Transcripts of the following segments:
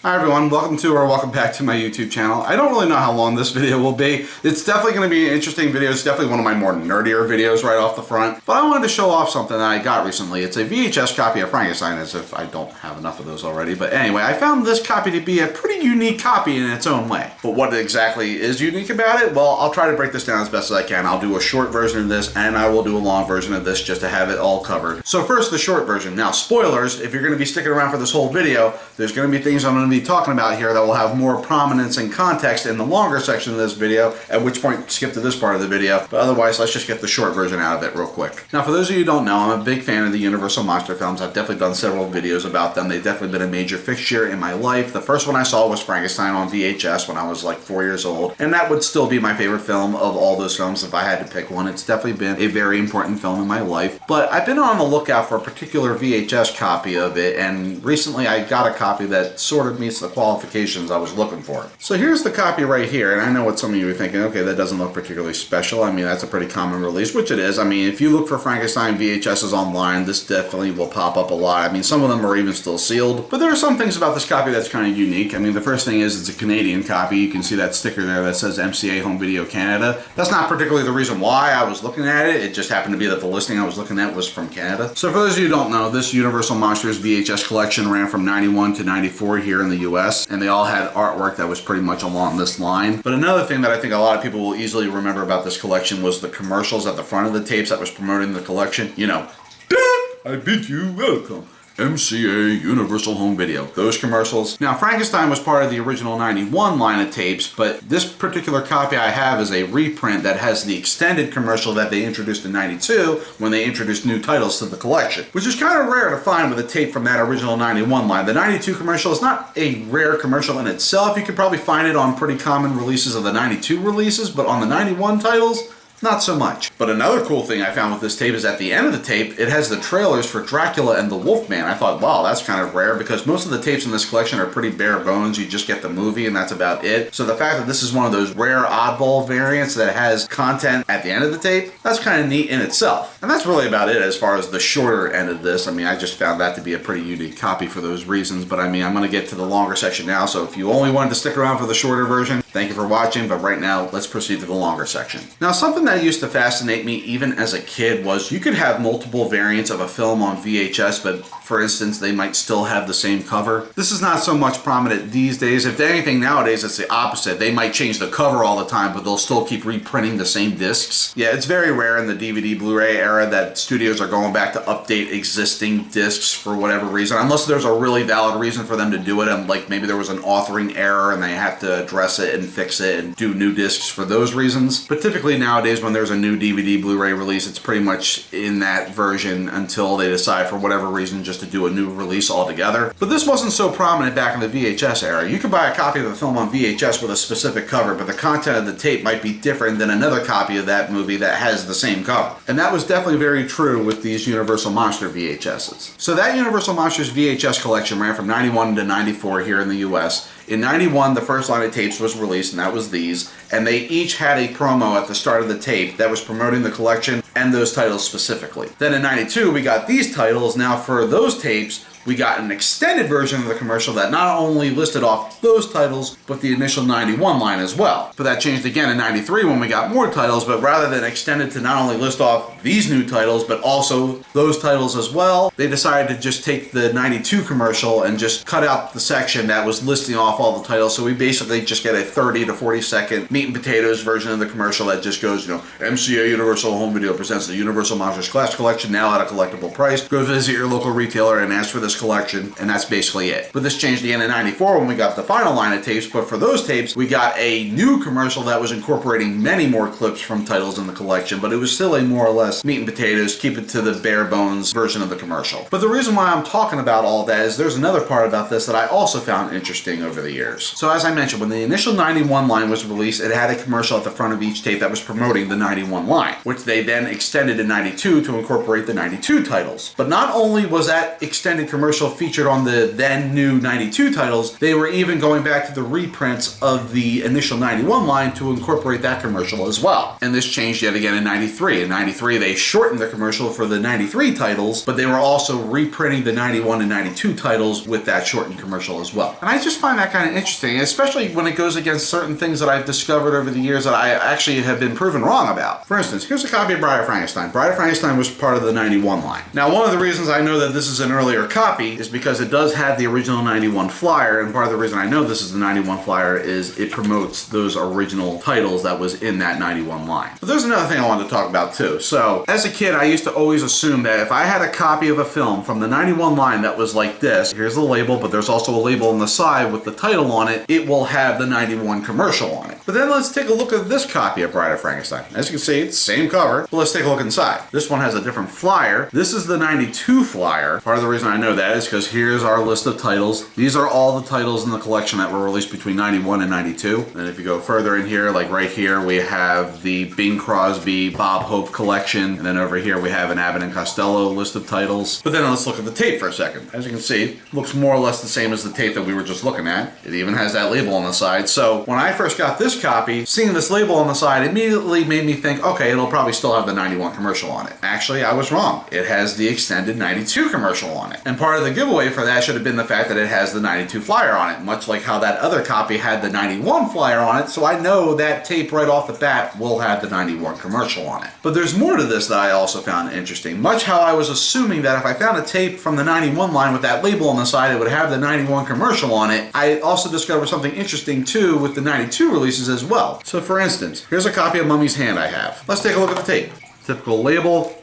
Hi everyone, welcome back to my YouTube channel. I don't really know how long this video will be. It's definitely going to be an interesting video. It's definitely one of my more nerdier videos right off the front. But I wanted to show off something that I got recently. It's a VHS copy of Frankenstein, as if I don't have enough of those already. But anyway, I found this copy to be a pretty unique copy in its own way. But what exactly is unique about it? Well, I'll try to break this down as best as I can. I'll do a short version of this and I will do a long version of this just to have it all covered. So first, the short version. Now, spoilers, if you're going to be sticking around for this whole video, there's going to be things I'm going to be talking about here that will have more prominence and context in the longer section of this video, at which point skip to this part of the video. But otherwise, let's just get the short version out of it real quick. Now, for those of you who don't know, I'm a big fan of the Universal Monster films. I've definitely done several videos about them. They've definitely been a major fixture in my life. The first one I saw was Frankenstein on VHS when I was like 4 years old, and that would still be my favorite film of all those films if I had to pick one. It's definitely been a very important film in my life, but I've been on the lookout for a particular VHS copy of it, and recently I got a copy that sort of meets the qualifications I was looking for. So here's the copy right here, and I know what some of you are thinking, okay, that doesn't look particularly special. I mean, that's a pretty common release, which it is. I mean, if you look for Frankenstein VHSs online, this definitely will pop up a lot. I mean, some of them are even still sealed, but there are some things about this copy that's kind of unique. I mean, the first thing is it's a Canadian copy. You can see that sticker there that says MCA Home Video Canada. That's not particularly the reason why I was looking at it. It just happened to be that the listing I was looking at was from Canada. So for those of you who don't know, this Universal Monsters VHS collection ran from 91 to 94 here in the US, and they all had artwork that was pretty much along this line. But another thing that I think a lot of people will easily remember about this collection was the commercials at the front of the tapes that was promoting the collection. You know, I bid you welcome, MCA Universal Home Video. Those commercials. Now, Frankenstein was part of the original 91 line of tapes, but this particular copy I have is a reprint that has the extended commercial that they introduced in 92 when they introduced new titles to the collection, which is kind of rare to find with a tape from that original 91 line. The 92 commercial is not a rare commercial in itself. You could probably find it on pretty common releases of the 92 releases, but on the 91 titles, not so much. But another cool thing I found with this tape is at the end of the tape, it has the trailers for Dracula and the Wolfman. I thought, wow, that's kind of rare because most of the tapes in this collection are pretty bare bones. You just get the movie and that's about it. So the fact that this is one of those rare oddball variants that has content at the end of the tape, that's kind of neat in itself. And that's really about it as far as the shorter end of this. I mean, I just found that to be a pretty unique copy for those reasons. But I mean, I'm going to get to the longer section now. So if you only wanted to stick around for the shorter version, thank you for watching. But right now, let's proceed to the longer section. Now, something that used to fascinate me even as a kid was you could have multiple variants of a film on VHS, but for instance, they might still have the same cover. This is not so much prominent these days. If anything, nowadays it's the opposite. They might change the cover all the time, but they'll still keep reprinting the same discs. Yeah, it's very rare in the DVD Blu-ray era that studios are going back to update existing discs for whatever reason, unless there's a really valid reason for them to do it, and like maybe there was an authoring error and they have to address it and fix it and do new discs for those reasons. But typically nowadays when there's a new DVD Blu-ray release, it's pretty much in that version until they decide for whatever reason just to do a new release altogether. But this wasn't so prominent back in the VHS era. You could buy a copy of the film on VHS with a specific cover, but the content of the tape might be different than another copy of that movie that has the same cover. And that was definitely very true with these Universal Monster VHSs. So that Universal Monsters VHS collection ran from 91 to 94 here in the US. In 91, the first line of tapes was released, and that was these, and they each had a promo at the start of the tape that was promoting the collection and those titles specifically. Then in 92, we got these titles. Now for those tapes, we got an extended version of the commercial that not only listed off those titles, but the initial 91 line as well. But that changed again in 93 when we got more titles, but rather than extend it to not only list off these new titles, but also those titles as well, they decided to just take the 92 commercial and just cut out the section that was listing off all the titles. So we basically just get a 30 to 40 second meat and potatoes version of the commercial that just goes, you know, MCA Universal Home Video presents the Universal Monsters Class Collection now at a collectible price. Go visit your local retailer and ask for this collection, and that's basically it. But this changed again in 94 when we got the final line of tapes, but for those tapes, we got a new commercial that was incorporating many more clips from titles in the collection, but it was still a more or less meat and potatoes, keep it to the bare bones version of the commercial. But the reason why I'm talking about all that is there's another part about this that I also found interesting over the years. So as I mentioned, when the initial 91 line was released, it had a commercial at the front of each tape that was promoting the 91 line, which they then extended in 92 to incorporate the 92 titles. But not only was that extended commercial commercial featured on the then new 92 titles, they were even going back to the reprints of the initial 91 line to incorporate that commercial as well. And this changed yet again in 93. In 93, they shortened the commercial for the 93 titles, but they were also reprinting the 91 and 92 titles with that shortened commercial as well. And I just find that kind of interesting, especially when it goes against certain things that I've discovered over the years that I actually have been proven wrong about. For instance, here's a copy of Bride of Frankenstein. Bride of Frankenstein was part of the 91 line. Now, one of the reasons I know that this is an earlier copy is because it does have the original 91 flyer, and part of the reason I know this is the 91 flyer is it promotes those original titles that was in that 91 line. But there's another thing I wanted to talk about too. So, as a kid, I used to always assume that if I had a copy of a film from the 91 line that was like this, here's the label, but there's also a label on the side with the title on it, it will have the 91 commercial on it. But then let's take a look at this copy of Bride of Frankenstein. As you can see, it's the same cover, but let's take a look inside. This one has a different flyer. This is the 92 flyer. Part of the reason I know that is because here's our list of titles. These are all the titles in the collection that were released between 91 and 92. And if you go further in here, like right here, we have the Bing Crosby, Bob Hope collection. And then over here, we have an Abbott and Costello list of titles. But then let's look at the tape for a second. As you can see, it looks more or less the same as the tape that we were just looking at. It even has that label on the side. So when I first got this copy, seeing this label on the side immediately made me think, okay, it'll probably still have the 91 commercial on it. Actually, I was wrong. It has the extended 92 commercial on it. And part of the giveaway for that should have been the fact that it has the 92 flyer on it, much like how that other copy had the 91 flyer on it, so I know that tape right off the bat will have the 91 commercial on it. But there's more to this that I also found interesting. Much how I was assuming that if I found a tape from the 91 line with that label on the side, it would have the 91 commercial on it, I also discovered something interesting too with the 92 releases as well. So for instance, here's a copy of Mummy's Hand I have. Let's take a look at the tape. Typical label.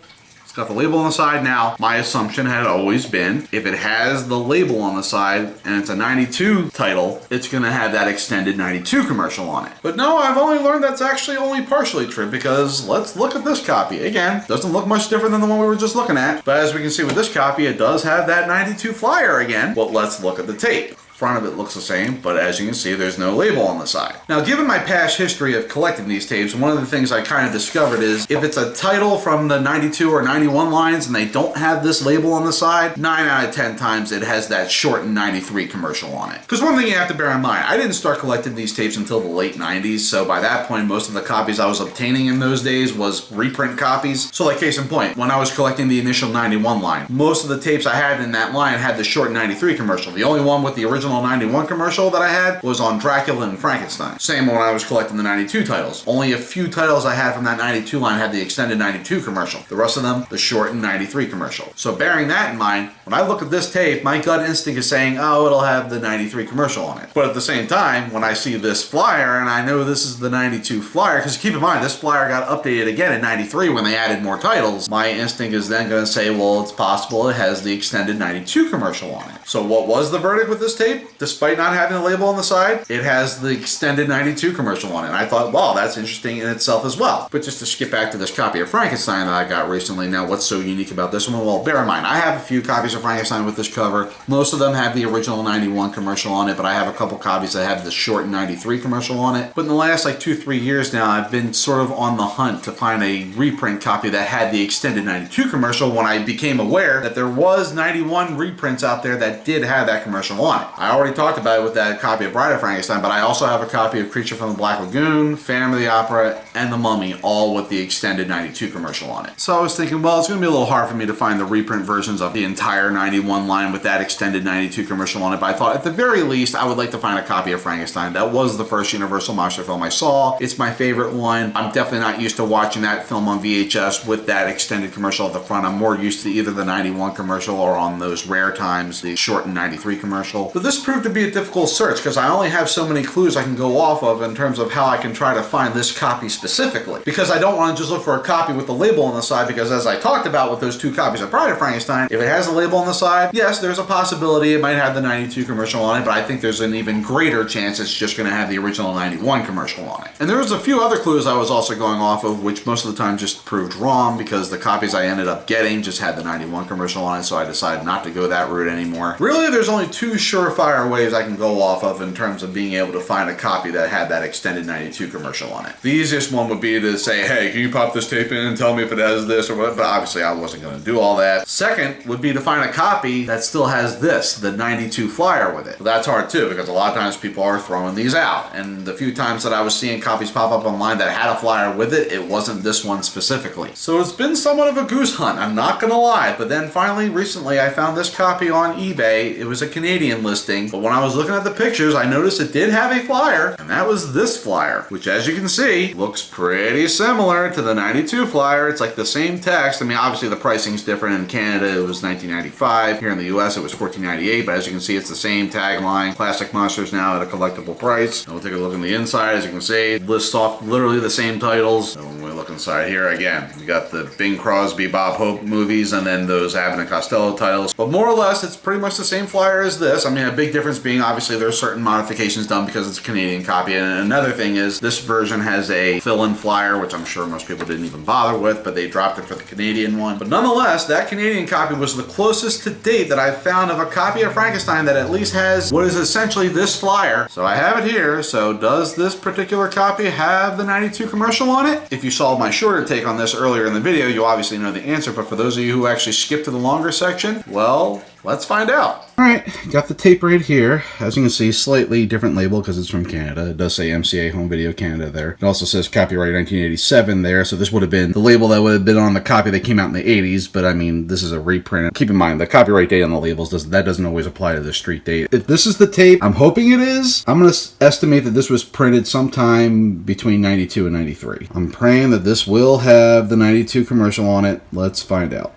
It's got the label on the side. Now, my assumption had always been, if it has the label on the side and it's a 92 title, it's going to have that extended 92 commercial on it. But no, I've only learned that's actually only partially true, because let's look at this copy. Again, doesn't look much different than the one we were just looking at, but as we can see with this copy, it does have that 92 flyer again. But let's look at the tape. Front of it looks the same, but as you can see, there's no label on the side. Now, given my past history of collecting these tapes, one of the things I kind of discovered is if it's a title from the 92 or 91 lines and they don't have this label on the side, 9 out of 10 times it has that shortened 93 commercial on it. Because one thing you have to bear in mind, I didn't start collecting these tapes until the late 90s, so by that point, most of the copies I was obtaining in those days was reprint copies. So like case in point, when I was collecting the initial 91 line, most of the tapes I had in that line had the shortened 93 commercial. The only one with the original 91 commercial that I had was on Dracula and Frankenstein. Same when I was collecting the 92 titles. Only a few titles I had from that 92 line had the extended 92 commercial. The rest of them, the shortened 93 commercial. So bearing that in mind, when I look at this tape, my gut instinct is saying, oh, it'll have the 93 commercial on it. But at the same time, when I see this flyer, and I know this is the 92 flyer, because keep in mind, this flyer got updated again in 93 when they added more titles, my instinct is then going to say, well, it's possible it has the extended 92 commercial on it. So what was the verdict with this tape? Despite not having a label on the side, it has the extended 92 commercial on it. And I thought, wow, that's interesting in itself as well. But just to skip back to this copy of Frankenstein that I got recently, now what's so unique about this one? Well, bear in mind, I have a few copies of Frankenstein with this cover. Most of them have the original 91 commercial on it, but I have a couple copies that have the short 93 commercial on it. But in the last like 2-3 years now, I've been sort of on the hunt to find a reprint copy that had the extended 92 commercial when I became aware that there was 91 reprints out there that did have that commercial on it. I already talked about it with that copy of Bride of Frankenstein, but I also have a copy of Creature from the Black Lagoon, Phantom of the Opera, and The Mummy, all with the extended 92 commercial on it. So I was thinking, well, it's going to be a little hard for me to find the reprint versions of the entire 91 line with that extended 92 commercial on it, but I thought at the very least I would like to find a copy of Frankenstein. That was the first Universal monster film I saw. It's my favorite one. I'm definitely not used to watching that film on VHS with that extended commercial at the front. I'm more used to either the 91 commercial or on those rare times the shortened 93 commercial. But this proved to be a difficult search because I only have so many clues I can go off of in terms of how I can try to find this copy specifically. Because I don't want to just look for a copy with the label on the side, because as I talked about with those two copies of Bride of Frankenstein, if it has a label on the side, yes, there's a possibility it might have the 92 commercial on it, but I think there's an even greater chance it's just going to have the original 91 commercial on it. And there was a few other clues I was also going off of, which most of the time just proved wrong because the copies I ended up getting just had the 91 commercial on it, so I decided not to go that route anymore. Really, there's only two surefire surefire ways I can go off of in terms of being able to find a copy that had that extended 92 commercial on it. The easiest one would be to say, hey, can you pop this tape in and tell me if it has this or what, but obviously I wasn't going to do all that. Second would be to find a copy that still has this, the 92 flyer with it. But that's hard too, because a lot of times people are throwing these out, and the few times that I was seeing copies pop up online that had a flyer with it, it wasn't this one specifically. So it's been somewhat of a goose hunt, I'm not gonna lie, but then finally recently I found this copy on eBay. It was a Canadian listing, but when I was looking at the pictures I noticed it did have a flyer, and that was this flyer, which as you can see looks pretty similar to the 92 flyer. It's like the same text. I mean, obviously the pricing's different. In Canada it was $19.95, here in the US it was $14.98, but as you can see it's the same tagline, Classic Monsters now at a collectible price. And we'll take a look in the inside. As you can see, it lists off literally the same titles. So when we look inside here again, we got the Bing Crosby, Bob Hope movies, and then those Abbott and Costello titles. But more or less, it's pretty much the same flyer as this. I mean, a big difference being obviously there's certain modifications done because it's a Canadian copy. And another thing is this version has a fill-in flyer, which I'm sure most people didn't even bother with, but they dropped it for the Canadian one. But nonetheless, that Canadian copy was the closest to date that I've found of a copy of Frankenstein that at least has what is essentially this flyer. So I have it here. So does this particular copy have the 92 commercial on it? If you saw my shorter take on this earlier in the video, you obviously know the answer, but for those of you who actually skipped to the longer section, well, let's find out. Alright, got the tape right here. As you can see, slightly different label because it's from Canada. It does say MCA Home Video Canada there. It also says copyright 1987 there, so this would have been the label that would have been on the copy that came out in the 80s, but I mean, this is a reprint. Keep in mind, the copyright date on the labels, doesn't always apply to the street date. If this is the tape, I'm hoping it is. I'm going to estimate that this was printed sometime between 92 and 93. I'm praying that this will have the 92 commercial on it. Let's find out.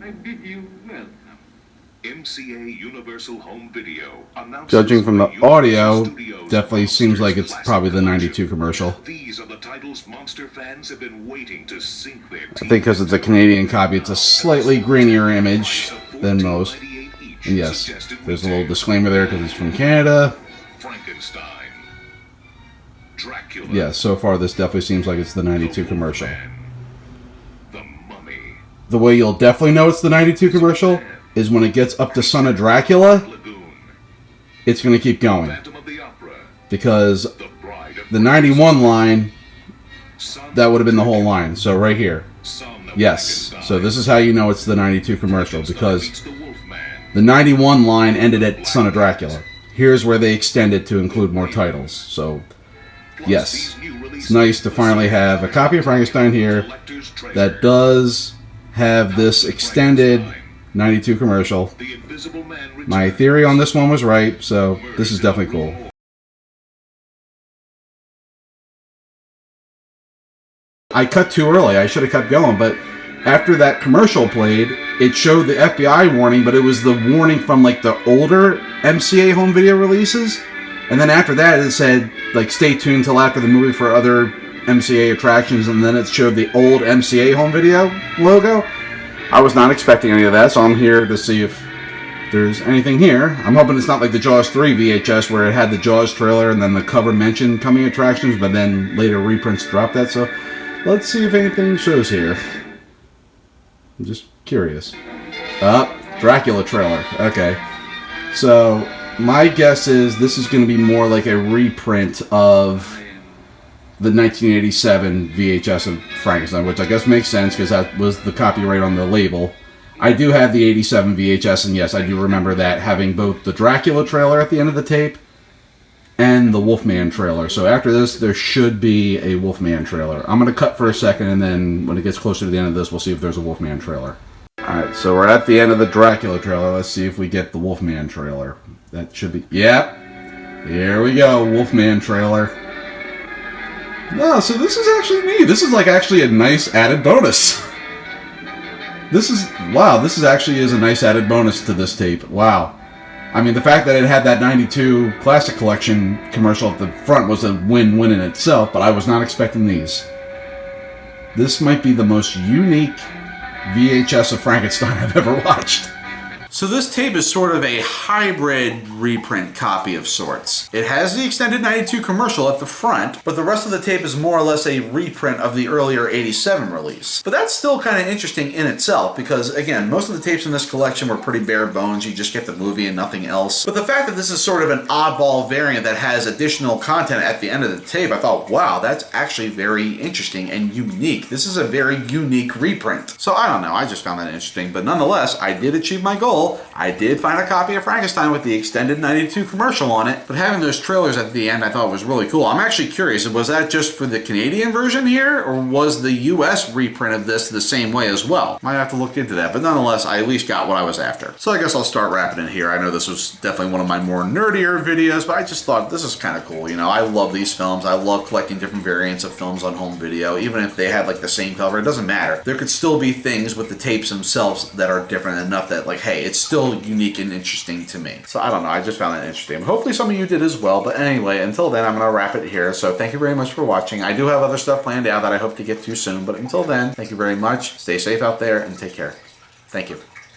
I bid you welcome. MCA Universal Home Video. Judging from the audio, definitely seems like it's probably the 92 commercial. These are the titles monster fans have been waiting to sink their teeth. I think because it's a Canadian copy, it's a slightly grainier image than most. And yes, there's a little disclaimer there because it's from Canada. Frankenstein. Dracula. Yeah, so far this definitely seems like it's the 92 commercial. The Mummy. The way you'll definitely know it's the 92 commercial is when it gets up to Son of Dracula, it's going to keep going. Because the 91 line, that would have been the whole line. So right here. Yes. So this is how you know it's the 92 commercial, because the 91 line ended at Son of Dracula. Here's where they extended to include more titles. So, yes. It's nice to finally have a copy of Frankenstein here that does have this extended 92 commercial. My theory on this one was right, so this is definitely cool. I cut too early. I should have kept going, but after that commercial played, it showed the FBI warning, but it was the warning from like the older MCA home video releases. And then after that, it said, like, stay tuned till after the movie for other MCA attractions, and then it showed the old MCA home video logo. I was not expecting any of that, so I'm here to see if there's anything here. I'm hoping it's not like the Jaws 3 VHS where it had the Jaws trailer and then the cover mentioned coming attractions, but then later reprints dropped that, so let's see if anything shows here. I'm just curious. Dracula trailer. Okay. So, my guess is this is going to be more like a reprint of the 1987 VHS of Frankenstein, which I guess makes sense because that was the copyright on the label. I do have the 87 VHS, and yes, I do remember that having both the Dracula trailer at the end of the tape and the Wolfman trailer. So after this, there should be a Wolfman trailer. I'm going to cut for a second, and then when it gets closer to the end of this, we'll see if there's a Wolfman trailer. Alright, so we're at the end of the Dracula trailer. Let's see if we get the Wolfman trailer. That should be... Yep. Here we go, Wolfman trailer. No, so this is actually neat. This is like actually a nice added bonus. This is... Wow, this is actually is a nice added bonus to this tape. Wow. I mean, the fact that it had that 92 Classic Collection commercial at the front was a win-win in itself, but I was not expecting these. This might be the most unique VHS of Frankenstein I've ever watched. So this tape is sort of a hybrid reprint copy of sorts. It has the extended 92 commercial at the front, but the rest of the tape is more or less a reprint of the earlier 87 release. But that's still kind of interesting in itself because, again, most of the tapes in this collection were pretty bare bones. You just get the movie and nothing else. But the fact that this is sort of an oddball variant that has additional content at the end of the tape, I thought, wow, that's actually very interesting and unique. This is a very unique reprint. So I don't know, I just found that interesting. But nonetheless, I did achieve my goal. I did find a copy of Frankenstein with the extended 92 commercial on it, but having those trailers at the end I thought was really cool. I'm actually curious, was that just for the Canadian version here, or was the US reprint of this the same way as well? Might have to look into that, but nonetheless, I at least got what I was after. So I guess I'll start wrapping it here. I know this was definitely one of my more nerdier videos, but I just thought this is kind of cool. You know, I love these films. I love collecting different variants of films on home video, even if they have like the same cover, it doesn't matter. There could still be things with the tapes themselves that are different enough that, like, hey, it's still unique and interesting to me. So I don't know, I just found that interesting. Hopefully some of you did as well, but anyway, until then, I'm going to wrap it here. So thank you very much for watching. I do have other stuff planned out that I hope to get to soon, but until then, thank you very much. Stay safe out there and take care. Thank you.